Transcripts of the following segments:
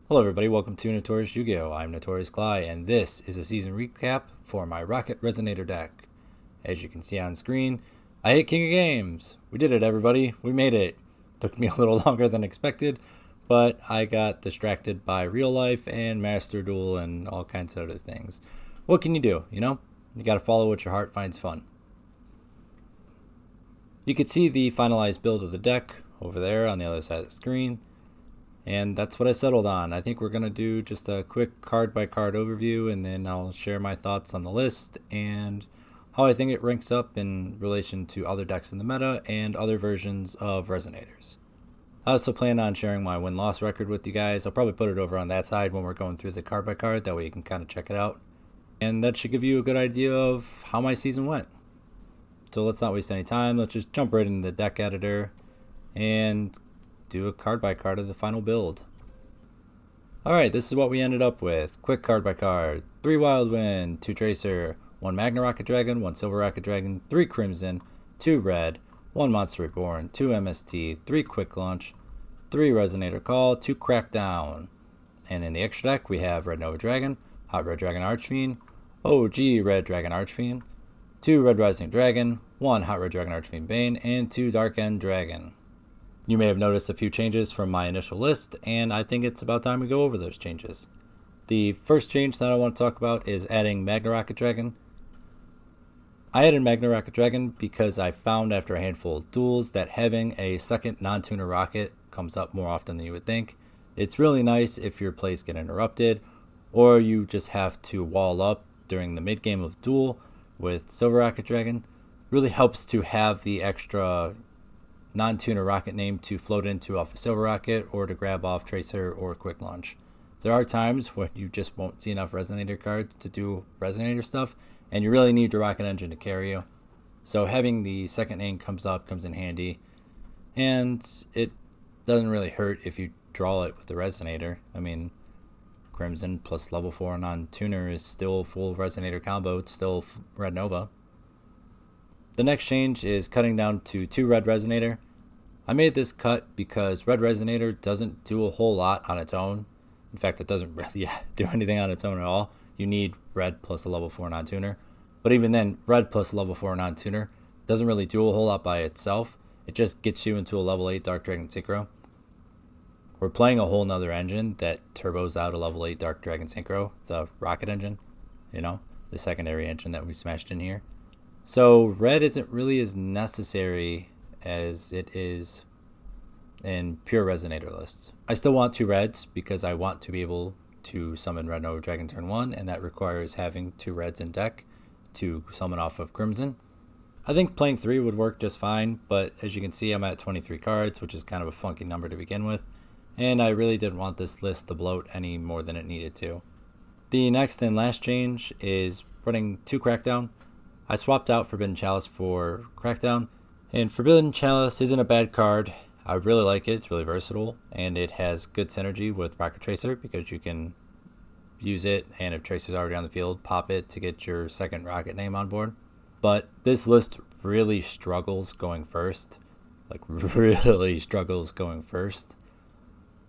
Hello everybody, welcome to Notorious Yu-Gi-Oh! I'm Notorious Cly, and this is a season recap for my Rokket Resonator deck. As you can see on screen, I hit King of Games! We did it everybody, we made it. Took me a little longer than expected, but I got distracted by real life and Master Duel and all kinds of other things. What can you do, you know? You gotta follow what your heart finds fun. You can see the finalized build of the deck over there on the other side of the screen. And that's what I settled on. I think we're going to do just a quick card by card overview, and then I'll share my thoughts on the list and how I think it ranks up in relation to other decks in the meta and other versions of Resonators. I also plan on sharing my win-loss record with you guys. I'll probably put it over on that side when we're going through the card by card. That way you can kind of check it out. And that should give you a good idea of how my season went. So let's not waste any time. Let's just jump right into the deck editor and do a card by card of the final build. Alright, this is what we ended up with. Quick card by card. 3 Wild Wind, 2 Tracer, 1 Magna Rokket Dragon, 1 Silver Rokket Dragon, 3 Crimson, 2 Red, 1 Monster Reborn, 2 MST, 3 Quick Launch, 3 Resonator Call, 2 Crackdown. And in the extra deck we have Red Nova Dragon, Hot Red Dragon Archfiend, OG Red Dragon Archfiend, 2 Red Rising Dragon, 1 Hot Red Dragon Archfiend Bane, and 2 Dark End Dragon. You may have noticed a few changes from my initial list, and I think it's about time we go over those changes. The first change that I want to talk about is adding Magna Rokket Dragon. I added Magna Rokket Dragon because I found after a handful of duels that having a second non-tuner rocket comes up more often than you would think. It's really nice if your plays get interrupted, or you just have to wall up during the mid-game of duel with Silver Rokket Dragon. Really helps to have the extra non-tuner rocket name to float into off a Silver Rocket or to grab off Tracer or Quick Launch. There are times when you just won't see enough Resonator cards to do Resonator stuff, and you really need your Rocket Engine to carry you. So having the second name comes in handy, and it doesn't really hurt if you draw it with the Resonator. I mean, Crimson plus level 4 non-tuner is still full Resonator combo, it's still Red Nova. The next change is cutting down to 2 Red Resonator. I made this cut because Red Resonator doesn't do a whole lot on its own. In fact, it doesn't really do anything on its own at all. You need Red plus a level 4 non-tuner. But even then, Red plus a level 4 non-tuner doesn't really do a whole lot by itself. It just gets you into a level 8 Dark Dragon Synchro. We're playing a whole nother engine that turbos out a level 8 Dark Dragon Synchro, the Rocket Engine, the secondary engine that we smashed in here. So red isn't really as necessary as it is in pure Resonator lists. I still want 2 reds because I want to be able to summon Red Nova Dragon turn 1, and that requires having 2 reds in deck to summon off of Crimson. I think playing 3 would work just fine, but as you can see I'm at 23 cards, which is kind of a funky number to begin with, and I really didn't want this list to bloat any more than it needed to. The next and last change is running 2 Crackdown. I swapped out Forbidden Chalice for Crackdown, and Forbidden Chalice isn't a bad card. I really like it, it's really versatile, and it has good synergy with Rocket Tracer because you can use it, and if Tracer's already on the field, pop it to get your second rocket name on board. But this list really struggles going first.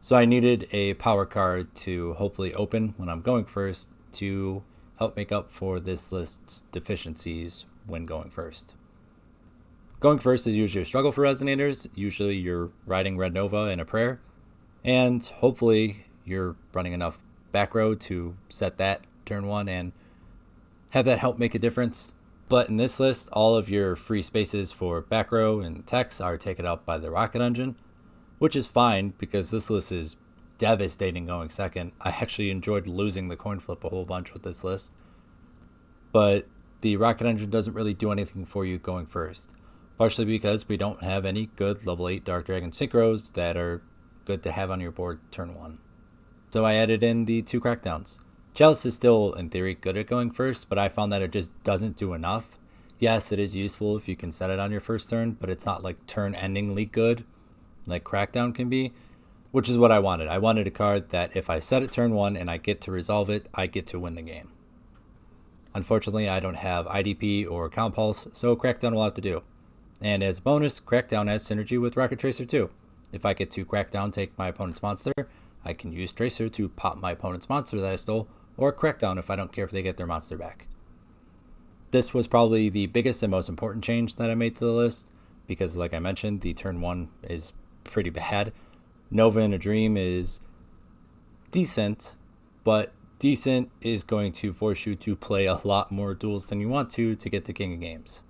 So I needed a power card to hopefully open when I'm going first to help make up for this list's deficiencies when going first. Going first is usually a struggle for Resonators. Usually you're riding Red Nova in a prayer, and hopefully you're running enough back row to set that turn 1 and have that help make a difference. But in this list, all of your free spaces for back row and techs are taken up by the Rocket Engine, which is fine because this list is devastating going second. I actually enjoyed losing the coin flip a whole bunch with this list, but the Rocket Engine doesn't really do anything for you going first, partially because we don't have any good level 8 Dark Dragon Synchros that are good to have on your board turn 1. So I added in the 2 Crackdowns. Chalice is still, in theory, good at going first, but I found that it just doesn't do enough. Yes, it is useful if you can set it on your first turn, but it's not like turn-endingly good like Crackdown can be, which is what I wanted. I wanted a card that if I set it turn 1 and I get to resolve it, I get to win the game. Unfortunately, I don't have IDP or Count Pulse, so Crackdown will have to do. And as a bonus, Crackdown has synergy with Rocket Tracer too. If I get to Crackdown take my opponent's monster, I can use Tracer to pop my opponent's monster that I stole, or Crackdown if I don't care if they get their monster back. This was probably the biggest and most important change that I made to the list, because like I mentioned, the turn 1 is pretty bad. Nova in a Dream is decent, but decent is going to force you to play a lot more duels than you want to get to King of Games.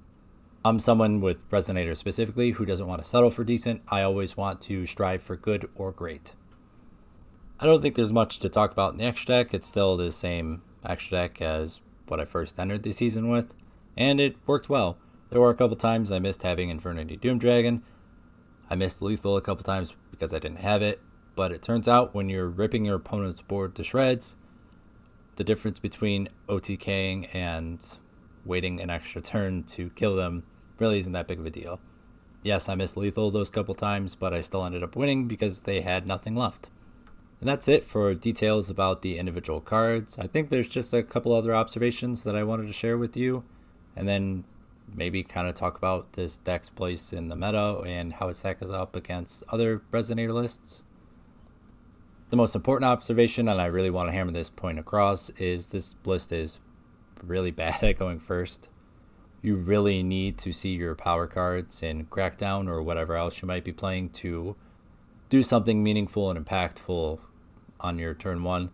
I'm someone with Resonator specifically who doesn't want to settle for decent. I always want to strive for good or great. I don't think there's much to talk about in the extra deck. It's still the same extra deck as what I first entered the season with, and it worked well. There were a couple times I missed having Infernity Doom Dragon. I missed Lethal a couple times because I didn't have it, but it turns out when you're ripping your opponent's board to shreds, the difference between OTKing and waiting an extra turn to kill them really isn't that big of a deal. Yes, I missed Lethal those couple times, but I still ended up winning because they had nothing left. And that's it for details about the individual cards. I think there's just a couple other observations that I wanted to share with you, and then maybe kind of talk about this deck's place in the meta and how it stacks up against other Resonator lists. The most important observation, and I really want to hammer this point across, is this list is really bad at going first. You really need to see your power cards in Crackdown or whatever else you might be playing to do something meaningful and impactful on your turn 1.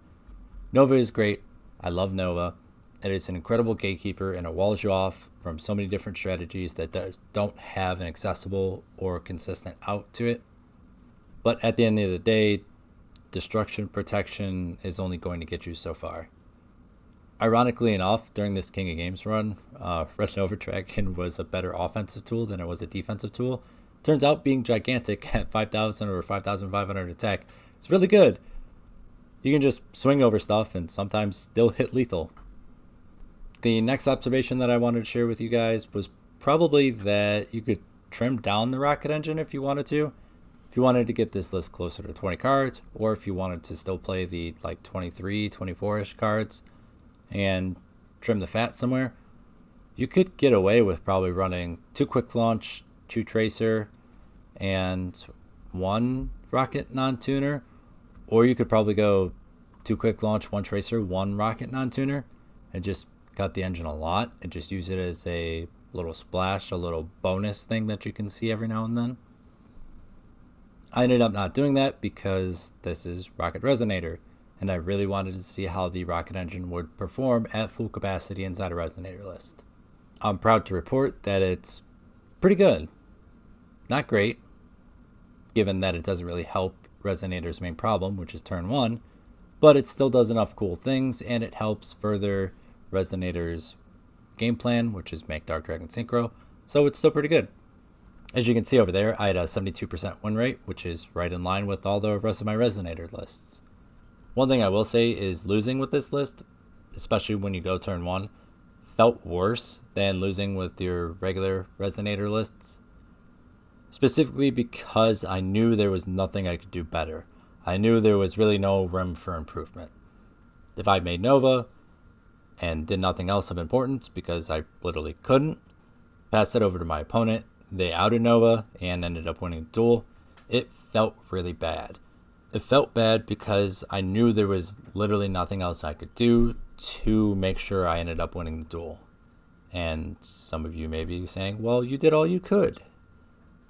Nova is great. I love Nova. It is an incredible gatekeeper, and it walls you off from so many different strategies that don't have an accessible or consistent out to it. But at the end of the day, destruction protection is only going to get you so far. Ironically enough, during this King of Games run, Red Nova Dragon was a better offensive tool than it was a defensive tool. Turns out being gigantic at 5,000 or 5,500 attack is really good. You can just swing over stuff and sometimes still hit lethal. The next observation that I wanted to share with you guys was probably that you could trim down the Rokket engine if you wanted to. If you wanted to get this list closer to 20 cards, or if you wanted to still play the 23, 24-ish cards and trim the fat somewhere, you could get away with probably running 2 Quick Launch, 2 Tracer, and 1 Rokket non-tuner. Or you could probably go 2 Quick Launch, 1 Tracer, 1 Rokket non-tuner, and just cut the engine a lot and just use it as a little splash, a little bonus thing that you can see every now and then. I ended up not doing that because this is Rokket Resonator, and I really wanted to see how the Rokket engine would perform at full capacity inside a Resonator list. I'm proud to report that it's pretty good. Not great, given that it doesn't really help Resonator's main problem, which is turn 1, but it still does enough cool things, and it helps further Resonator's game plan, which is make Dark Dragon synchro, so it's still pretty good. As you can see over there, I had a 72% win rate, which is right in line with all the rest of my Resonator lists. One thing I will say is losing with this list, especially when you go turn 1, felt worse than losing with your regular Resonator lists. Specifically because I knew there was nothing I could do better. I knew there was really no room for improvement. If I made Nova and did nothing else of importance because I literally couldn't, passed it over to my opponent, they outed Nova and ended up winning the duel, it felt really bad. It felt bad because I knew there was literally nothing else I could do to make sure I ended up winning the duel. And some of you may be saying, well, you did all you could.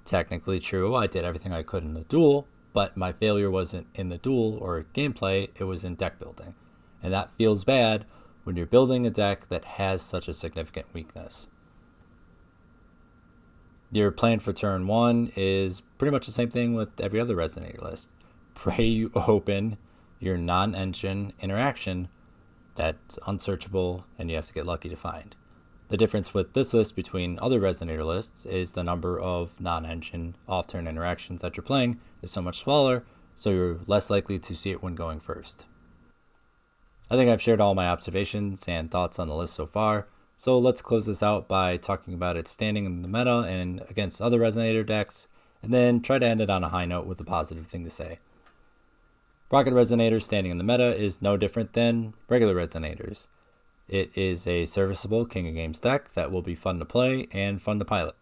Technically true, I did everything I could in the duel, but my failure wasn't in the duel or gameplay, it was in deck building. And that feels bad when you're building a deck that has such a significant weakness. Your plan for turn 1 is pretty much the same thing with every other Resonator list. Pray you open your non-engine interaction that's unsearchable and you have to get lucky to find. The difference with this list between other Resonator lists is the number of non-engine off-turn interactions that you're playing is so much smaller, so you're less likely to see it when going first. I think I've shared all my observations and thoughts on the list so far, so let's close this out by talking about its standing in the meta and against other Resonator decks, and then try to end it on a high note with a positive thing to say. Rokket Resonator standing in the meta is no different than regular Resonators. It is a serviceable King of Games deck that will be fun to play and fun to pilot.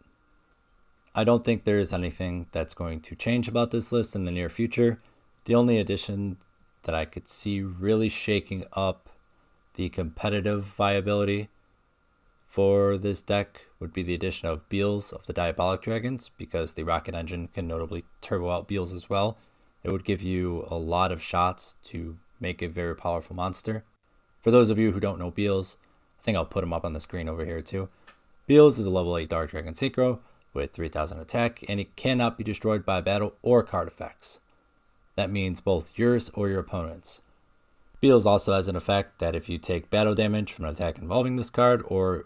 I don't think there is anything that's going to change about this list in the near future. The only addition that I could see really shaking up the competitive viability for this deck would be the addition of Beals of the Diabolic Dragons, because the Rokket engine can notably turbo out Beals as well. It would give you a lot of shots to make a very powerful monster. For those of you who don't know Beals, I think I'll put him up on the screen over here too. Beals is a level 8 Dark Dragon Synchro with 3000 attack, and it cannot be destroyed by battle or card effects. That means both yours or your opponent's. Beals also has an effect that if you take battle damage from an attack involving this card or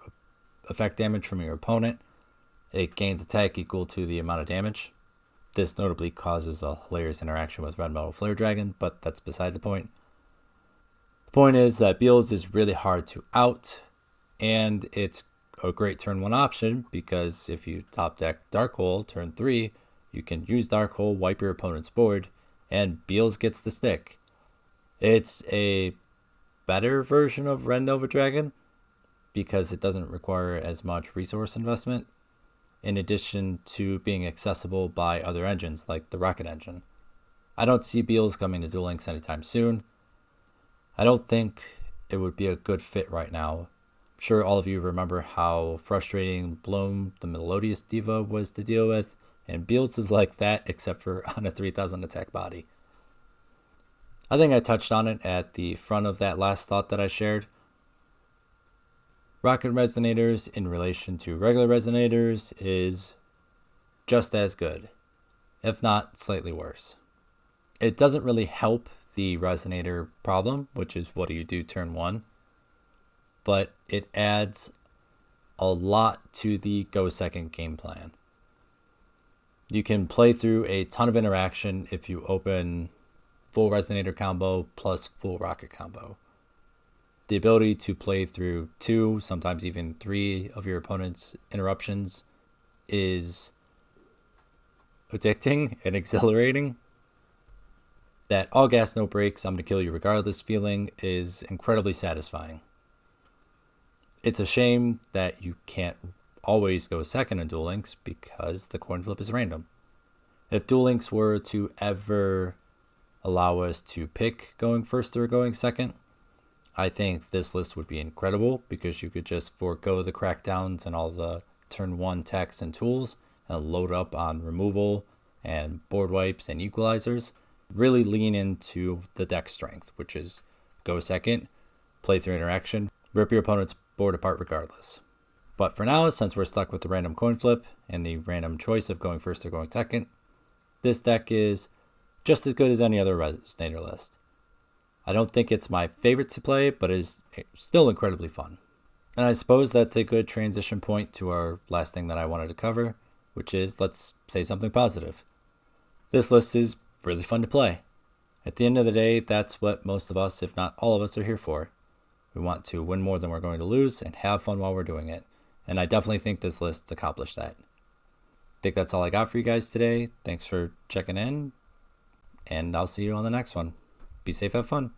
effect damage from your opponent, it gains attack equal to the amount of damage. This notably causes a hilarious interaction with Red Metal Flare Dragon, but that's beside the point. The point is that Beals is really hard to out, and it's a great turn 1 option, because if you top deck Dark Hole turn 3, you can use Dark Hole, wipe your opponent's board, and Beals gets the stick. It's a better version of Red Nova Dragon because it doesn't require as much resource investment, in addition to being accessible by other engines like the Rokket engine. I don't see Beals coming to Duel Links anytime soon. I don't think it would be a good fit right now. I'm sure all of you remember how frustrating Bloom, the Melodious Diva, was to deal with, and Beals is like that except for on a 3000 attack body. I think I touched on it at the front of that last thought that I shared. Rokket Resonators in relation to regular Resonators is just as good, if not slightly worse. It doesn't really help the Resonator problem, which is what do you do turn 1, but it adds a lot to the go second game plan. You can play through a ton of interaction if you open full Resonator combo plus full Rokket combo. The ability to play through 2, sometimes even 3 of your opponent's interruptions is addicting and exhilarating. That all gas, no brakes, I'm going to kill you regardless feeling is incredibly satisfying. It's a shame that you can't always go second in Duel Links because the coin flip is random. If Duel Links were to ever allow us to pick going first or going second, I think this list would be incredible because you could just forego the crackdowns and all the turn 1 techs and tools and load up on removal and board wipes and equalizers. Really lean into the deck strength, which is go second, play through interaction, rip your opponent's board apart regardless. But for now, since we're stuck with the random coin flip and the random choice of going first or going second, this deck is just as good as any other Resonator list. I don't think it's my favorite to play, but is still incredibly fun. And I suppose that's a good transition point to our last thing that I wanted to cover, which is let's say something positive. This list is really fun to play. At the end of the day, that's what most of us, if not all of us, are here for. We want to win more than we're going to lose and have fun while we're doing it. And I definitely think this list accomplished that. I think that's all I got for you guys today. Thanks for checking in, and I'll see you on the next one. Be safe, have fun.